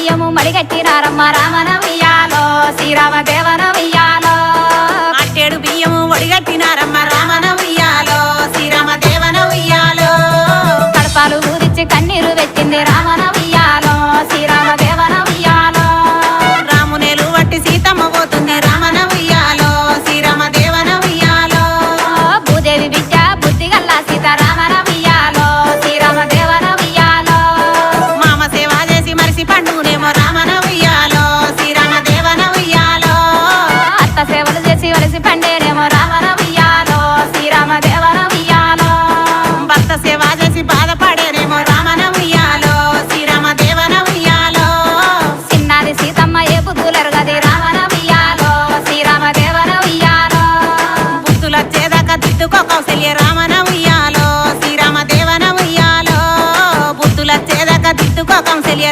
బియ్యము మడిగట్టినారమ్మ రామన ఉయ్యాలో శ్రీరామ దేవన ఉయ్యాలో అట్టేడు బియ్యము ఒడిగట్టినారమ్మ రామన ఉయ్యాలో శ్రీరామ దేవన ఉయ్యాలో కడపాలు ఊదిచ్చి కన్నీరు పెట్టింది రామన ఉయ్యాలో శ్రీరామ దేవన ఉయ్యాలో రామునేలు వట్టి సీతమ్మ పోతుంది రామన ఉయ్యాలో శ్రీరామ దేవన ఉయ్యాలో భూదేవి బిడ్డ బుద్ధిగల్ల సీతారామన ఉయ్యాలో శ్రీరామ దేవన ఉయ్యాలో మామ సేవ చేసి మరిసి పండునేమో రామన ఉయ్యాలో శ్రీరామ దేవన ఉయ్యాలో అత్త సేవలు చేసి వలసి పండేనేమో రామన ఉయ్యాలో శ్రీరామ దేవన ఉయ్యాలో భర్త సేవ చేసి బాధపడేనేమో రామన ఉయ్యాలో శ్రీరామ దేవన ఉయ్యాలో చిన్నది సీతమ్మ ఏ బుద్ధులరు గది రామన ఉయ్యాలో శ్రీరామ దేవన ఉయ్యాలో బుద్ధులొచ్చేదాకా దిద్దుకో కౌసల్య రామన ఉయ్యాలో శ్రీరామ దేవన ఉయ్యాలో బుద్ధులొచ్చేదాకా దిద్దుకో కౌసల్య